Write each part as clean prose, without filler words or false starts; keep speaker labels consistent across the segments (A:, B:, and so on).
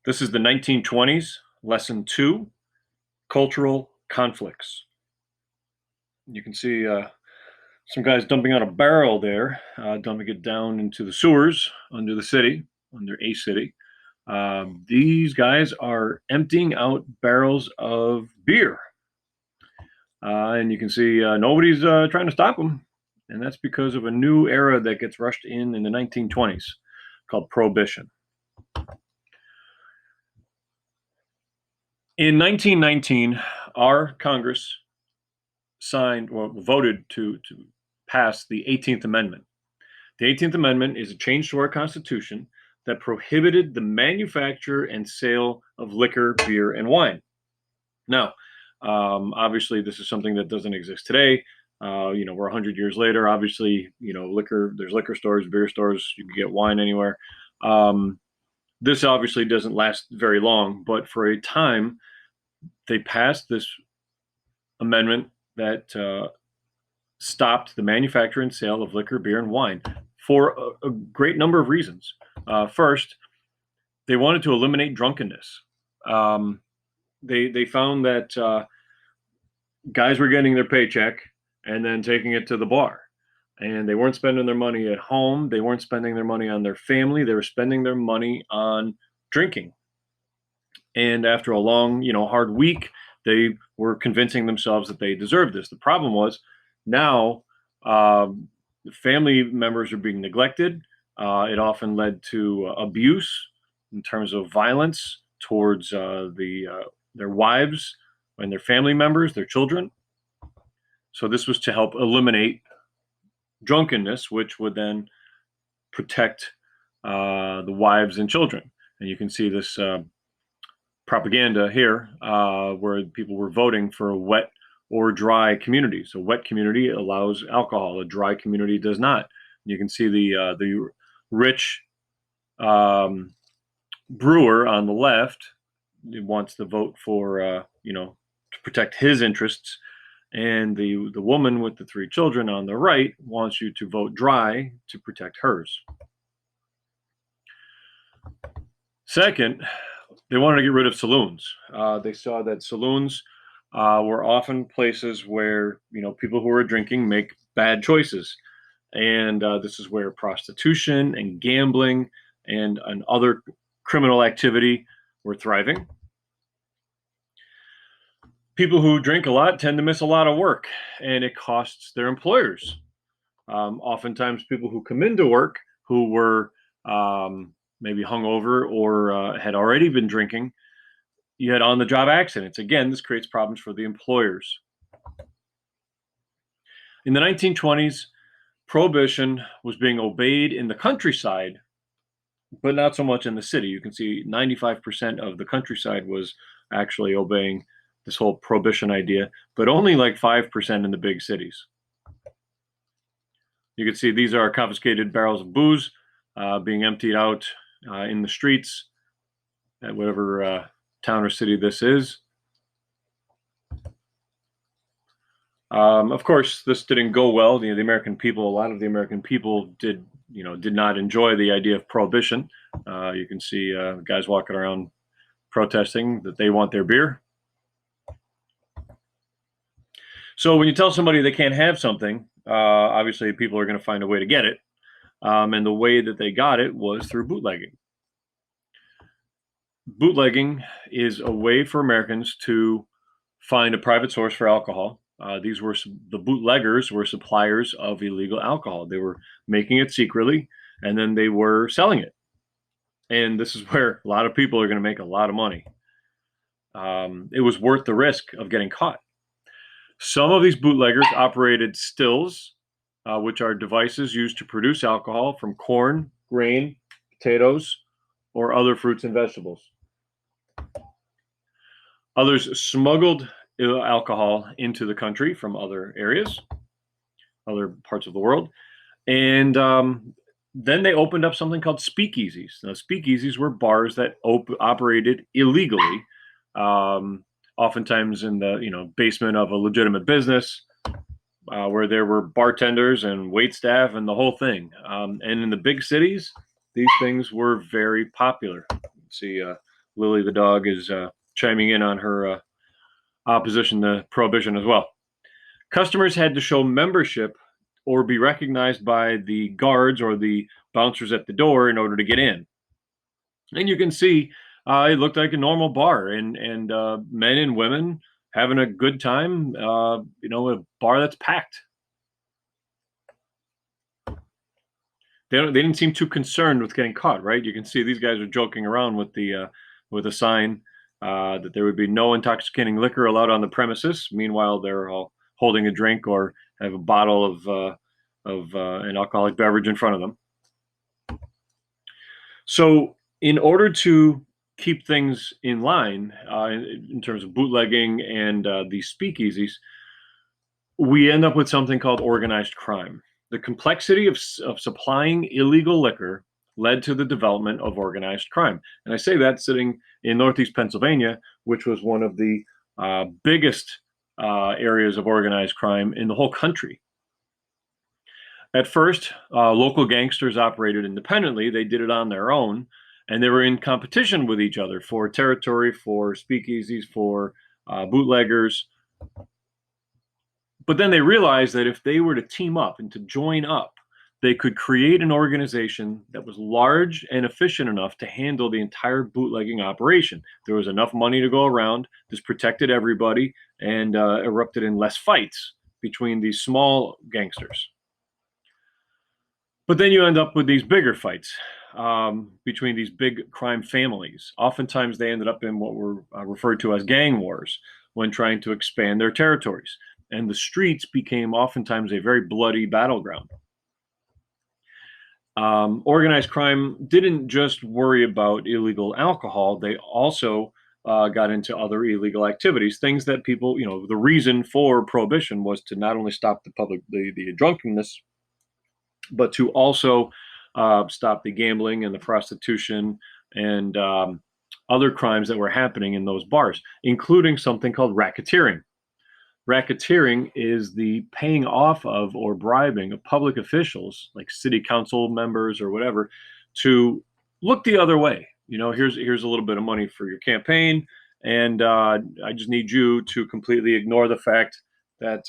A: This is the 1920s, lesson 2, cultural conflicts. You can see some guys dumping out a barrel there, dumping it down into the sewers under the city, under a city. These guys are emptying out barrels of beer. And you can see nobody's trying to stop them. And that's because of a new era that gets rushed in the 1920s called Prohibition. In 1919, our Congress signed or voted to pass the 18th Amendment. The 18th Amendment is a change to our Constitution that prohibited the manufacture and sale of liquor, beer, and wine. Now, obviously, this is something that doesn't exist today. We're 100 years later. Obviously, liquor. There's liquor stores, beer stores. You can get wine anywhere. This obviously doesn't last very long, but for a time, they passed this amendment that stopped the manufacture and sale of liquor, beer, and wine for a great number of reasons. First, they wanted to eliminate drunkenness. They found that guys were getting their paycheck and then taking it to the bar, and they weren't spending their money at home. They weren't spending their money on their family. They were spending their money on drinking. And after a long, hard week, they were convincing themselves that they deserved this. The problem was now family members are being neglected. It often led to abuse in terms of violence towards their wives and their family members, their children. So this was to help eliminate drunkenness, which would then protect the wives and children. And you can see this propaganda here where people were voting for a wet or dry community. So wet community allows alcohol, a dry community does not. You can see the rich brewer on the left wants to vote for to protect his interests, and the woman with the 3 children on the right wants you to vote dry to protect hers. Second, they wanted to get rid of saloons. They saw that saloons were often places where people who were drinking make bad choices, and this is where prostitution and gambling and other criminal activity were thriving. People who drink a lot tend to miss a lot of work, and it costs their employers. Oftentimes, people who come into work who were maybe hungover or had already been drinking, you had on-the-job accidents. Again, this creates problems for the employers. In the 1920s, Prohibition was being obeyed in the countryside, but not so much in the city. You can see 95% of the countryside was actually obeying this whole Prohibition idea, but only like 5% in the big cities. You can see these are confiscated barrels of booze being emptied out in the streets at whatever town or city this is. Of course, this didn't go well. The American people, a lot of the American people did not enjoy the idea of prohibition. You can see guys walking around protesting that they want their beer. So when you tell somebody they can't have something, obviously people are going to find a way to get it. And the way that they got it was through bootlegging. Bootlegging is a way for Americans to find a private source for alcohol. The bootleggers were suppliers of illegal alcohol. They were making it secretly, and then they were selling it. And this is where a lot of people are going to make a lot of money. It was worth the risk of getting caught. Some of these bootleggers operated stills, which are devices used to produce alcohol from corn, grain, potatoes, or other fruits and vegetables. Others smuggled alcohol into the country from other areas, other parts of the world. And then they opened up something called speakeasies. Now, speakeasies were bars that operated illegally, oftentimes in the basement of a legitimate business, where there were bartenders and wait staff and the whole thing. And in the big cities, these things were very popular. You see Lily the dog is chiming in on her opposition to prohibition as well. Customers had to show membership or be recognized by the guards or the bouncers at the door in order to get in. And you can see it looked like a normal bar, and men and women having a good time. A bar that's packed. They didn't seem too concerned with getting caught, right? You can see these guys are joking around with a sign that there would be no intoxicating liquor allowed on the premises. Meanwhile, they're all holding a drink or have a bottle of an alcoholic beverage in front of them. So, in order to keep things in line in terms of bootlegging and these speakeasies, we end up with something called organized crime. The complexity of supplying illegal liquor led to the development of organized crime. And I say that sitting in Northeast Pennsylvania, which was one of the biggest areas of organized crime in the whole country. At first, local gangsters operated independently. They did it on their own, and they were in competition with each other for territory, for speakeasies, for bootleggers. But then they realized that if they were to team up and to join up, they could create an organization that was large and efficient enough to handle the entire bootlegging operation. There was enough money to go around. This protected everybody and erupted in less fights between these small gangsters. But then you end up with these bigger fights between these big crime families. Oftentimes, they ended up in what were referred to as gang wars when trying to expand their territories. And the streets became oftentimes a very bloody battleground. Organized crime didn't just worry about illegal alcohol. They also got into other illegal activities, things that people, the reason for prohibition was to not only stop the drunkenness, but to also stop the gambling and the prostitution and other crimes that were happening in those bars, including something called racketeering. Racketeering is the paying off of or bribing of public officials, like city council members or whatever, to look the other way. Here's a little bit of money for your campaign, and I just need you to completely ignore the fact that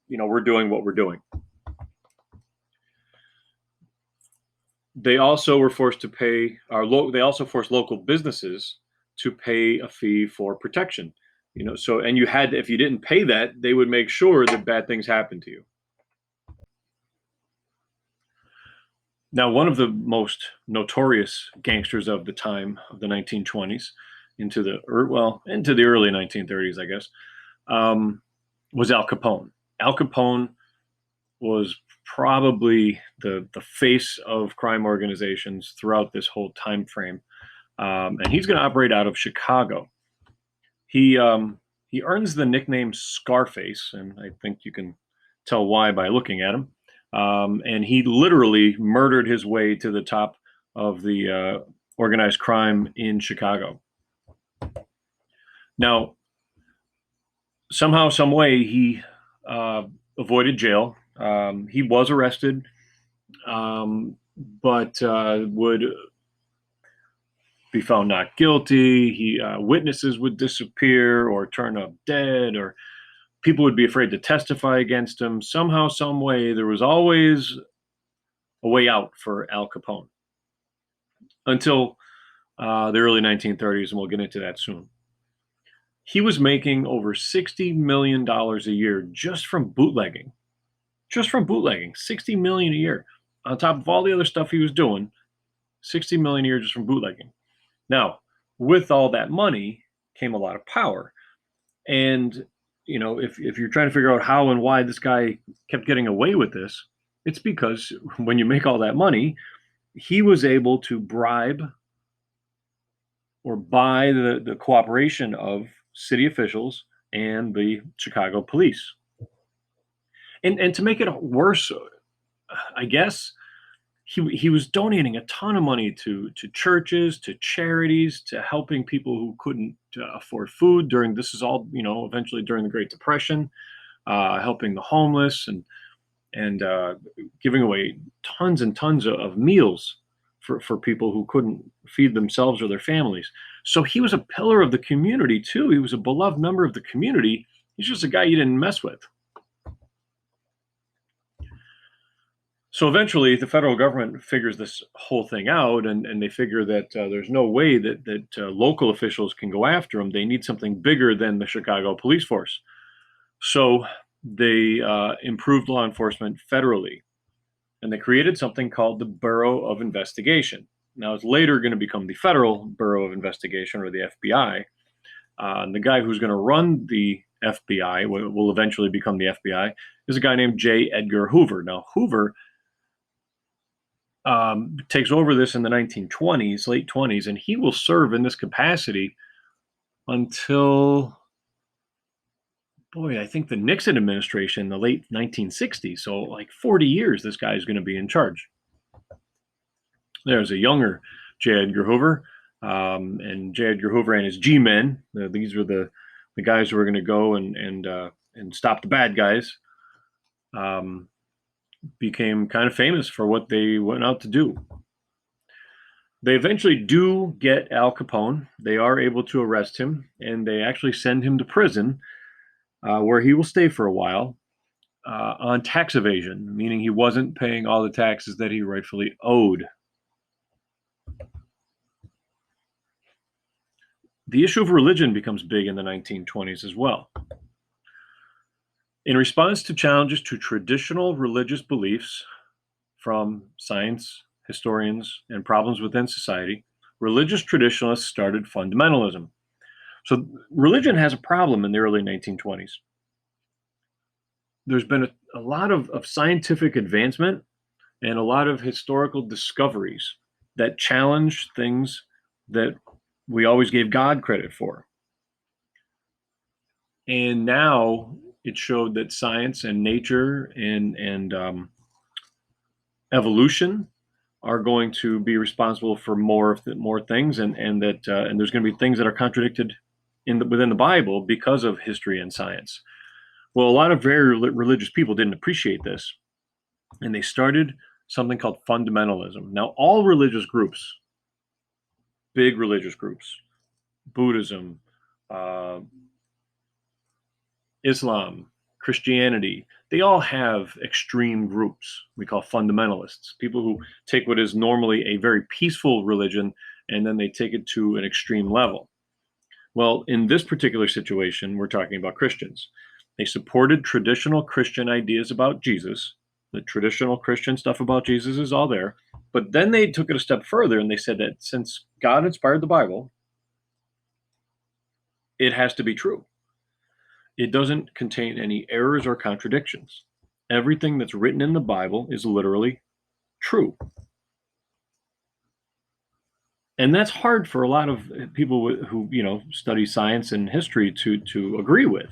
A: we're doing what we're doing. They also were forced to pay, they also forced local businesses to pay a fee for protection. And you had, if you didn't pay that, they would make sure that bad things happened to you. Now, one of the most notorious gangsters of the time of the 1920s into the early 1930s, I guess, was Al Capone. Al Capone was probably the face of crime organizations throughout this whole time frame, and he's going to operate out of Chicago. He earns the nickname Scarface, and I think you can tell why by looking at him. And he literally murdered his way to the top of the organized crime in Chicago. Now, somehow, some way, he avoided jail. He was arrested, but would be found not guilty. Witnesses would disappear or turn up dead, or people would be afraid to testify against him. Somehow, some way, there was always a way out for Al Capone until the early 1930s, and we'll get into that soon. He was making over $60 million a year just from bootlegging. $60 million a year. On top of all the other stuff he was doing, $60 million a year just from bootlegging. Now, with all that money came a lot of power. And, if you're trying to figure out how and why this guy kept getting away with this, it's because when you make all that money, he was able to bribe or buy the cooperation of city officials and the Chicago police. And to make it worse, I guess, he was donating a ton of money to churches, to charities, to helping people who couldn't afford food during, this is all, eventually during the Great Depression, helping the homeless and giving away tons and tons of meals for people who couldn't feed themselves or their families. So he was a pillar of the community too. He was a beloved member of the community. He's just a guy you didn't mess with. So eventually, the federal government figures this whole thing out, and they figure that there's no way that local officials can go after him. They need something bigger than the Chicago police force. So they improved law enforcement federally, and they created something called the Bureau of Investigation. Now, it's later going to become the Federal Bureau of Investigation, or the FBI. And the guy who's going to run the FBI, will eventually become the FBI, is a guy named J. Edgar Hoover. Now, Hoover takes over this in the 1920s, late 20s, and he will serve in this capacity until, boy, I think the Nixon administration in the late 1960s. So, like 40 years, this guy is going to be in charge. There's a younger J. Edgar Hoover, and J. Edgar Hoover and his G-men. These were the guys who were going to go and stop the bad guys. Became kind of famous for what they went out to do. They eventually do get Al Capone. They are able to arrest him, and they actually send him to prison, where he will stay for a while on tax evasion, meaning he wasn't paying all the taxes that he rightfully owed. The issue of religion becomes big in the 1920s as well. In response to challenges to traditional religious beliefs from science, historians, and problems within society, religious traditionalists started fundamentalism. So religion has a problem in the early 1920s. There's been a lot of scientific advancement and a lot of historical discoveries that challenge things that we always gave God credit for. And now it showed that science and nature and evolution are going to be responsible for more things, and that and there's going to be things that are contradicted within the Bible because of history and science. Well, a lot of very religious people didn't appreciate this, and they started something called fundamentalism. Now, all religious groups, big religious groups, Buddhism, Islam, Christianity, they all have extreme groups we call fundamentalists, people who take what is normally a very peaceful religion and then they take it to an extreme level. Well, in this particular situation, we're talking about Christians. They supported traditional Christian ideas about Jesus. The traditional Christian stuff about Jesus is all there. But then they took it a step further and they said that since God inspired the Bible, it has to be true. It doesn't contain any errors or contradictions. Everything that's written in the Bible is literally true. And that's hard for a lot of people who, study science and history to agree with.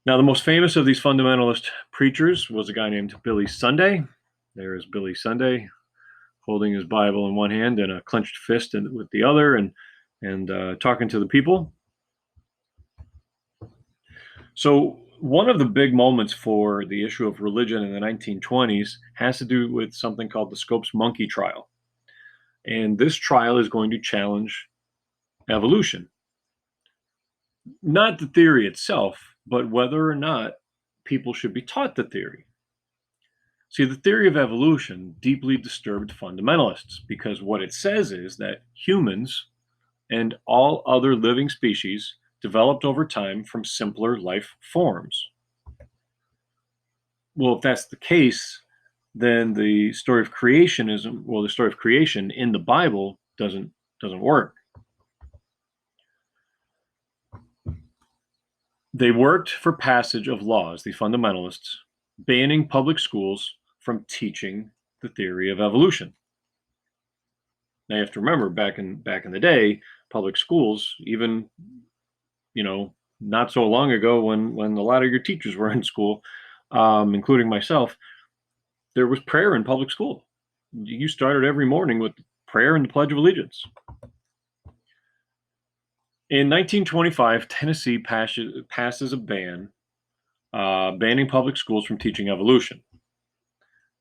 A: Now, the most famous of these fundamentalist preachers was a guy named Billy Sunday. There is Billy Sunday holding his Bible in one hand and a clenched fist with the other, and talking to the people. So one of the big moments for the issue of religion in the 1920s has to do with something called the Scopes monkey trial. And this trial is going to challenge evolution. Not the theory itself, but whether or not people should be taught the theory. See, the theory of evolution deeply disturbed fundamentalists because what it says is that humans and all other living species developed over time from simpler life forms. Well, if that's the case, then the story of creation in the Bible doesn't work. They worked for passage of laws, the fundamentalists, banning public schools from teaching the theory of evolution. Now you have to remember, back in the day, public schools, even not so long ago, when a lot of your teachers were in school, including myself, there was prayer in public school. You started every morning with prayer and the Pledge of Allegiance. In 1925, Tennessee passes a ban banning public schools from teaching evolution.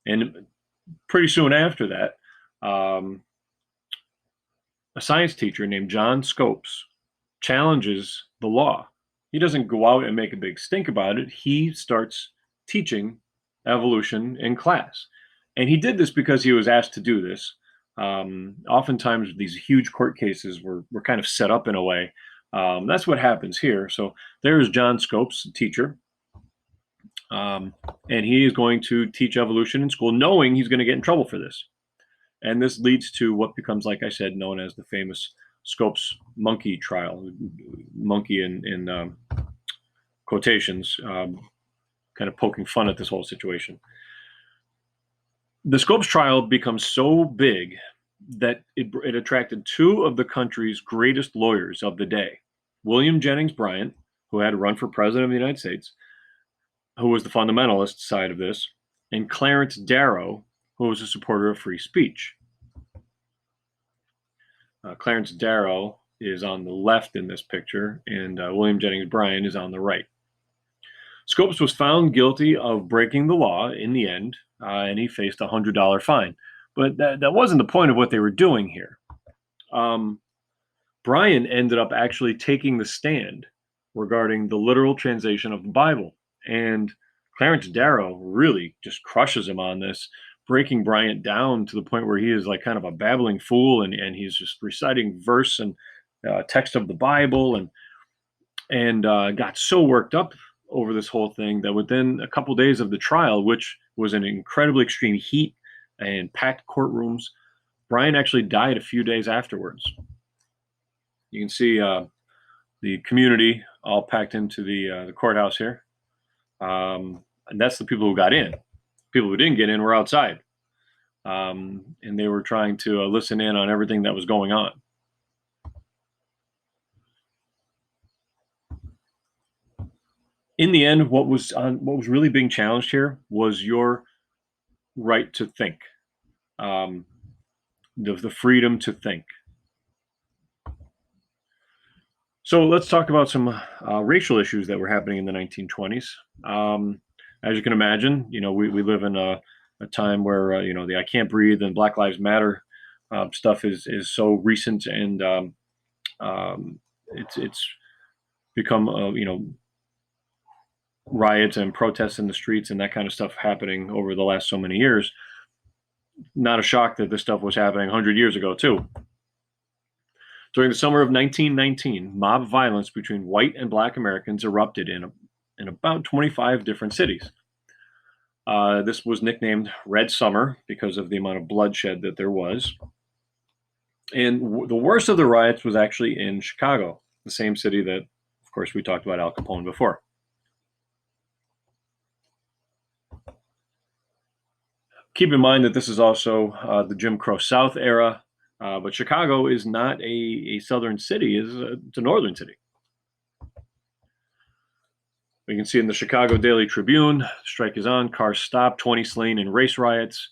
A: And pretty soon after that, a science teacher named John Scopes challenges the law. He doesn't go out and make a big stink about it. He starts teaching evolution in class. And he did this because he was asked to do this. Oftentimes, these huge court cases were kind of set up in a way. That's what happens here. So there's John Scopes, teacher, and he is going to teach evolution in school, knowing he's going to get in trouble for this. And this leads to what becomes, like I said, known as the famous Scopes monkey trial. Monkey in quotations, kind of poking fun at this whole situation. The Scopes trial becomes so big that it attracted two of the country's greatest lawyers of the day. William Jennings Bryan, who had run for president of the United States, who was the fundamentalist side of this, and Clarence Darrow, who was a supporter of free speech. Clarence Darrow is on the left in this picture, and William Jennings Bryan is on the right. Scopes was found guilty of breaking the law in the end, and he faced a $100 fine. But that wasn't the point of what they were doing here. Bryan ended up actually taking the stand regarding the literal translation of the Bible. And Clarence Darrow really just crushes him on this, breaking Bryant down to the point where he is like kind of a babbling fool, and he's just reciting verse and text of the Bible, and got so worked up over this whole thing that within a couple days of the trial, which was in incredibly extreme heat and packed courtrooms, Bryan actually died a few days afterwards. You can see the community all packed into the courthouse here. And that's the people who got in. People who didn't get in were outside. And they were trying to listen in on everything that was going on. In the end, what was really being challenged here was your right to think, the freedom to think. So let's talk about some racial issues that were happening in the 1920s. As you can imagine, we live in a time where the "I Can't Breathe" and Black Lives Matter stuff is so recent, and it's become riots and protests in the streets and that kind of stuff happening over the last so many years. Not a shock that this stuff was happening 100 years ago too. During the summer of 1919, mob violence between white and black Americans erupted in about 25 different cities. This was nicknamed Red Summer because of the amount of bloodshed that there was. And the worst of the riots was actually in Chicago, the same city that, of course, we talked about Al Capone before. Keep in mind that this is also the Jim Crow South era, but Chicago is not a southern city, it's a northern city. We can see in the Chicago Daily Tribune, strike is on, cars stopped, 20 slain in race riots,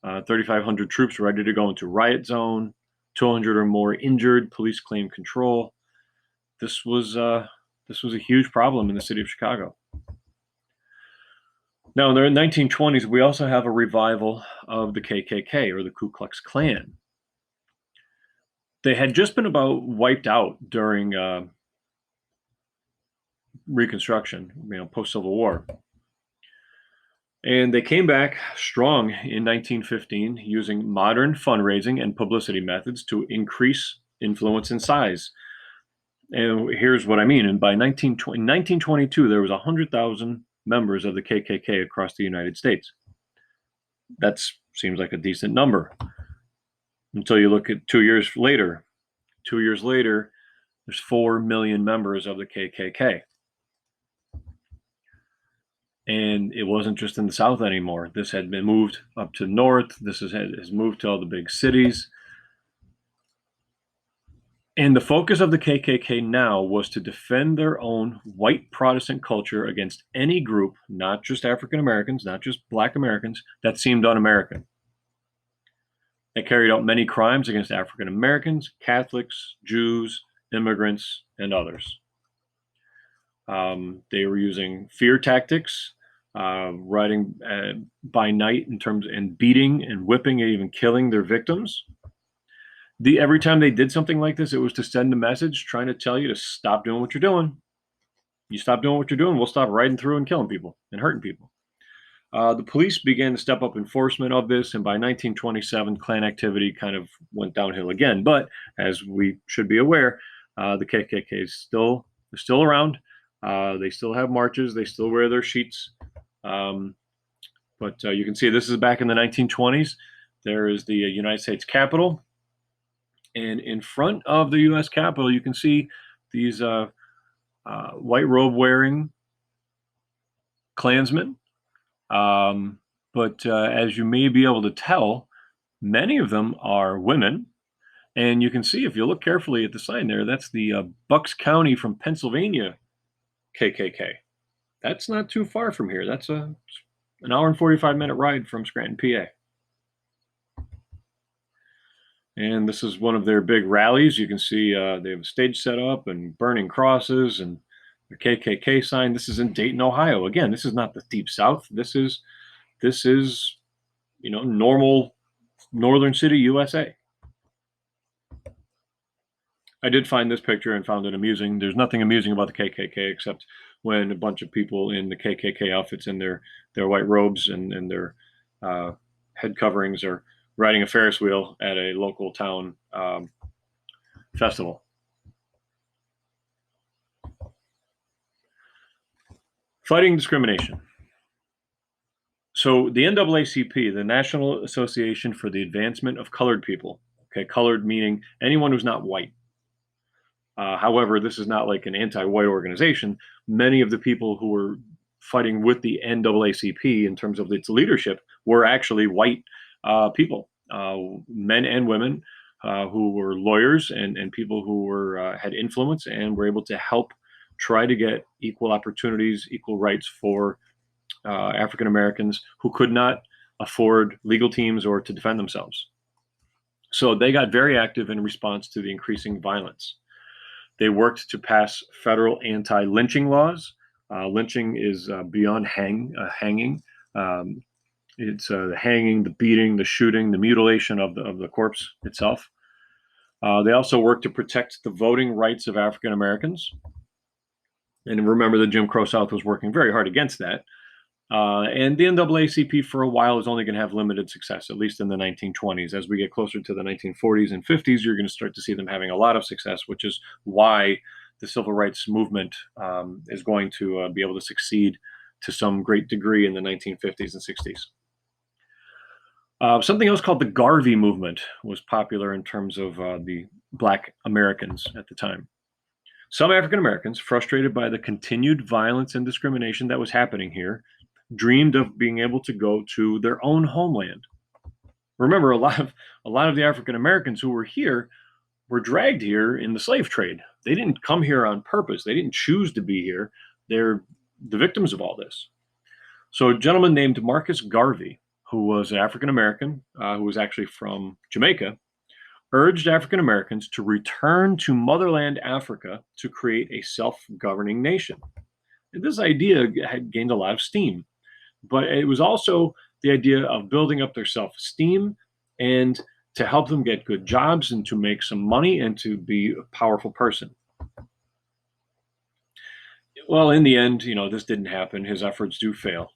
A: 3,500 troops ready to go into riot zone, 200 or more injured, police claim control. This was a huge problem in the city of Chicago. Now, in the 1920s, we also have a revival of the KKK, or the Ku Klux Klan. They had just been about wiped out during Reconstruction, post-Civil War. And they came back strong in 1915 using modern fundraising and publicity methods to increase influence and size. And here's what I mean. And by 1922, there was 100,000 members of the KKK across the United States. That seems like a decent number until you look at 2 years later. 2 years later, there's 4 million members of the KKK. And it wasn't just in the South anymore. This had been moved up to the North. This has moved to all the big cities. And the focus of the KKK now was to defend their own white Protestant culture against any group, not just African Americans, not just Black Americans, that seemed un-American. They carried out many crimes against African Americans, Catholics, Jews, immigrants, and others. They were using fear tactics, riding by night in terms and beating and whipping and even killing their victims. Every time they did something like this, it was to send a message trying to tell you to stop doing what you're doing. You stop doing what you're doing, we'll stop riding through and killing people and hurting people. The police began to step up enforcement of this, and by 1927, Klan activity kind of went downhill again. But as we should be aware, the KKK is still around. They still have marches. They still wear their sheets. But you can see this is back in the 1920s. There is the United States Capitol. And in front of the U.S. Capitol, you can see these white robe wearing Klansmen. But as you may be able to tell, many of them are women. And you can see, if you look carefully at the sign there, that's the Bucks County from Pennsylvania KKK. That's not too far from here. That's an hour and 45-minute ride from Scranton, PA. And this is one of their big rallies. You can see they have a stage set up and burning crosses and the KKK sign. This is in Dayton, Ohio. Again, this is not the Deep South. This is normal northern city, USA. I did find this picture and found it amusing. There's nothing amusing about the KKK except when a bunch of people in the KKK outfits in their white robes and their head coverings are riding a Ferris wheel at a local town festival. Fighting discrimination. So the NAACP, the National Association for the Advancement of Colored People, okay, colored meaning anyone who's not white. However, this is not like an anti-white organization. Many of the people who were fighting with the NAACP in terms of its leadership were actually white people, men and women who were lawyers and people who had influence and were able to help try to get equal opportunities, equal rights for African Americans who could not afford legal teams or to defend themselves. So they got very active in response to the increasing violence. They worked to pass federal anti-lynching laws. Lynching is beyond hanging. It's the hanging, the beating, the shooting, the mutilation of the corpse itself. They also worked to protect the voting rights of African Americans. And remember, the Jim Crow South was working very hard against that. And the NAACP for a while is only going to have limited success, at least in the 1920s. As we get closer to the 1940s and 50s, you're going to start to see them having a lot of success, which is why the civil rights movement is going to be able to succeed to some great degree in the 1950s and 60s. Something else called the Garvey movement was popular in terms of the Black Americans at the time. Some African Americans, frustrated by the continued violence and discrimination that was happening here, dreamed of being able to go to their own homeland. Remember, a lot of the African Americans who were here were dragged here in the slave trade. They didn't come here on purpose. They didn't choose to be here. They're the victims of all this. So a gentleman named Marcus Garvey, who was an African American, who was actually from Jamaica, urged African Americans to return to motherland Africa to create a self-governing nation. And this idea had gained a lot of steam. But it was also the idea of building up their self-esteem and to help them get good jobs and to make some money and to be a powerful person. Well, in the end, this didn't happen. His efforts do fail.